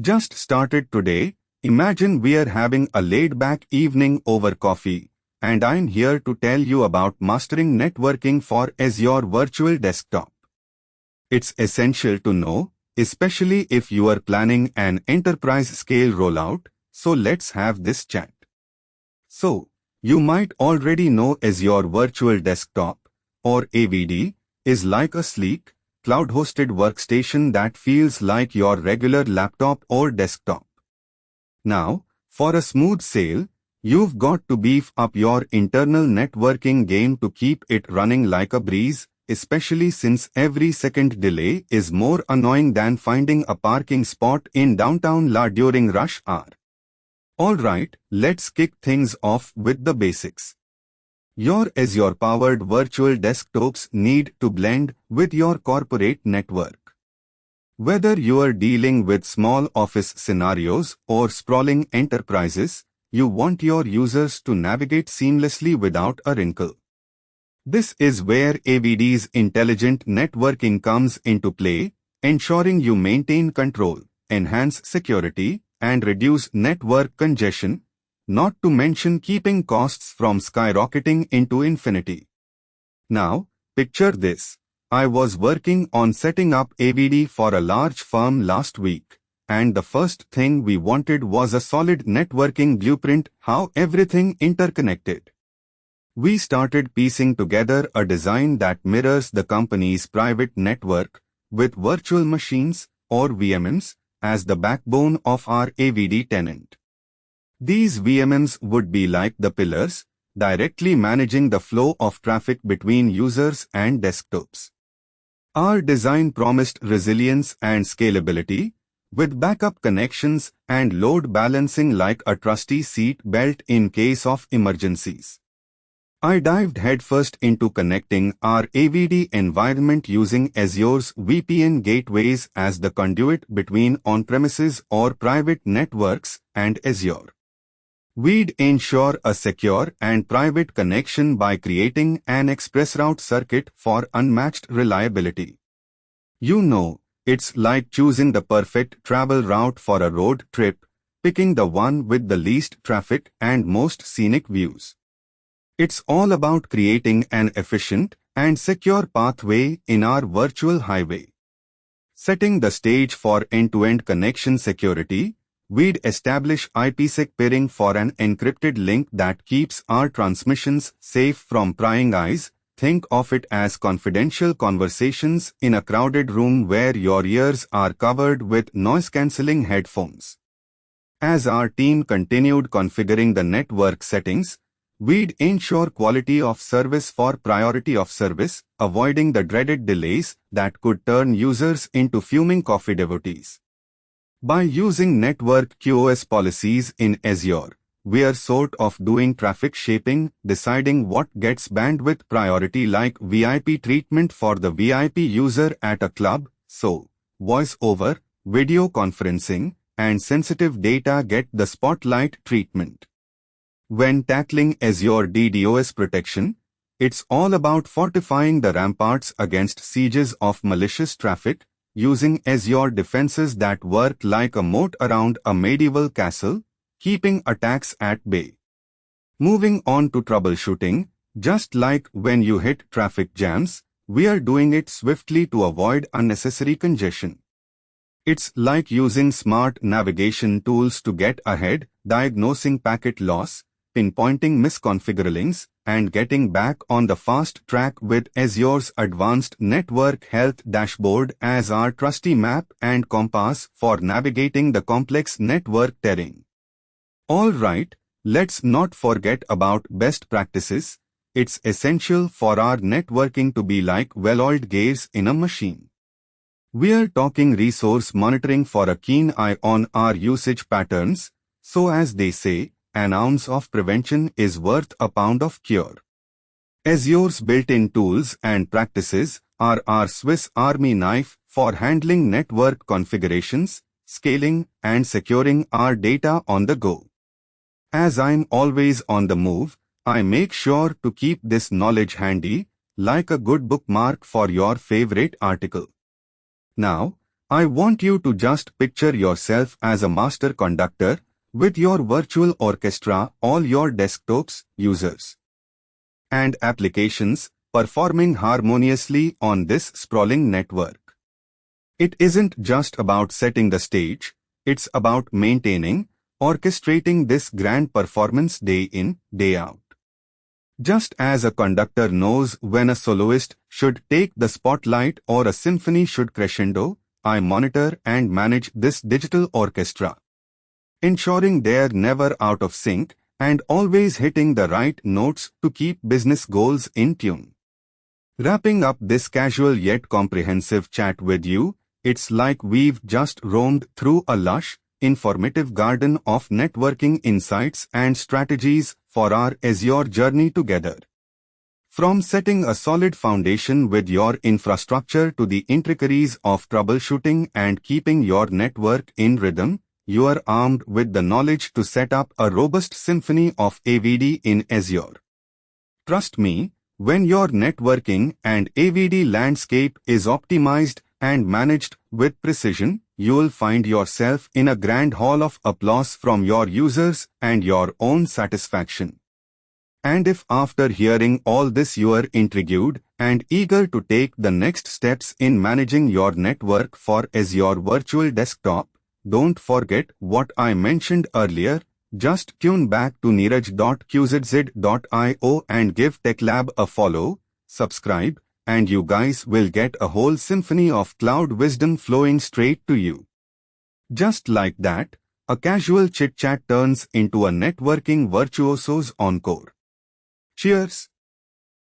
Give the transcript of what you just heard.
Just started today. Imagine we're having a laid-back evening over coffee, and I'm here to tell you about mastering networking for Azure Virtual Desktop. It's essential to know, especially if you are planning an enterprise-scale rollout, so let's have this chat. So, you might already know Azure Virtual Desktop, or AVD, is like a sleek, cloud-hosted workstation that feels like your regular laptop or desktop. Now, for a smooth sail, you've got to beef up your internal networking game to keep it running like a breeze, especially since every second delay is more annoying than finding a parking spot in downtown La during rush hour. Alright, let's kick things off with the basics. Your Azure-powered virtual desktops need to blend with your corporate network. Whether you are dealing with small office scenarios or sprawling enterprises, you want your users to navigate seamlessly without a wrinkle. This is where AVD's intelligent networking comes into play, ensuring you maintain control, enhance security, and reduce network congestion, not to mention keeping costs from skyrocketing into infinity. Now, picture this. I was working on setting up AVD for a large firm last week, and the first thing we wanted was a solid networking blueprint, how everything interconnected. We started piecing together a design that mirrors the company's private network, with virtual machines, or VMMs, as the backbone of our AVD tenant. These VMMs would be like the pillars, directly managing the flow of traffic between users and desktops. Our design promised resilience and scalability, with backup connections and load balancing like a trusty seat belt in case of emergencies. I dived headfirst into connecting our AVD environment using Azure's VPN gateways as the conduit between on-premises or private networks and Azure. We'd ensure a secure and private connection by creating an ExpressRoute circuit for unmatched reliability. You know, it's like choosing the perfect travel route for a road trip, picking the one with the least traffic and most scenic views. It's all about creating an efficient and secure pathway in our virtual highway. Setting the stage for end-to-end connection security, we'd establish IPsec peering for an encrypted link that keeps our transmissions safe from prying eyes. Think of it as confidential conversations in a crowded room where your ears are covered with noise-cancelling headphones. As our team continued configuring the network settings, we'd ensure quality of service for priority of service, avoiding the dreaded delays that could turn users into fuming coffee devotees. By using network QoS policies in Azure, we are sort of doing traffic shaping, deciding what gets bandwidth priority like VIP treatment for the VIP user at a club, so voice over, video conferencing, and sensitive data get the spotlight treatment. When tackling Azure DDoS protection, it's all about fortifying the ramparts against sieges of malicious traffic, using Azure defenses that work like a moat around a medieval castle, keeping attacks at bay. Moving on to troubleshooting, just like when you hit traffic jams, we are doing it swiftly to avoid unnecessary congestion. It's like using smart navigation tools to get ahead, diagnosing packet loss, pinpointing misconfigured links, and getting back on the fast track with Azure's advanced network health dashboard as our trusty map and compass for navigating the complex network terrain. Alright, let's not forget about best practices. It's essential for our networking to be like well-oiled gears in a machine. We're talking resource monitoring for a keen eye on our usage patterns, so as they say, an ounce of prevention is worth a pound of cure. Azure's built-in tools and practices are our Swiss Army knife for handling network configurations, scaling, and securing our data on the go. As I'm always on the move, I make sure to keep this knowledge handy, like a good bookmark for your favorite article. Now, I want you to just picture yourself as a master conductor with your virtual orchestra, all your desktops, users, and applications performing harmoniously on this sprawling network. It isn't just about setting the stage, it's about maintaining, orchestrating this grand performance day in, day out. Just as a conductor knows when a soloist should take the spotlight or a symphony should crescendo, I monitor and manage this digital orchestra, ensuring they're never out of sync and always hitting the right notes to keep business goals in tune. Wrapping up this casual yet comprehensive chat with you, it's like we've just roamed through a lush, informative garden of networking insights and strategies for our Azure journey together. From setting a solid foundation with your infrastructure to the intricacies of troubleshooting and keeping your network in rhythm, you are armed with the knowledge to set up a robust symphony of AVD in Azure. Trust me, when your networking and AVD landscape is optimized and managed with precision, you'll find yourself in a grand hall of applause from your users and your own satisfaction. And if after hearing all this you are intrigued and eager to take the next steps in managing your network for Azure Virtual Desktop, don't forget what I mentioned earlier. Just tune back to neeraj.qzz.io and give TechLab a follow, subscribe, and you guys will get a whole symphony of cloud wisdom flowing straight to you. Just like that, a casual chit-chat turns into a networking virtuoso's encore. Cheers!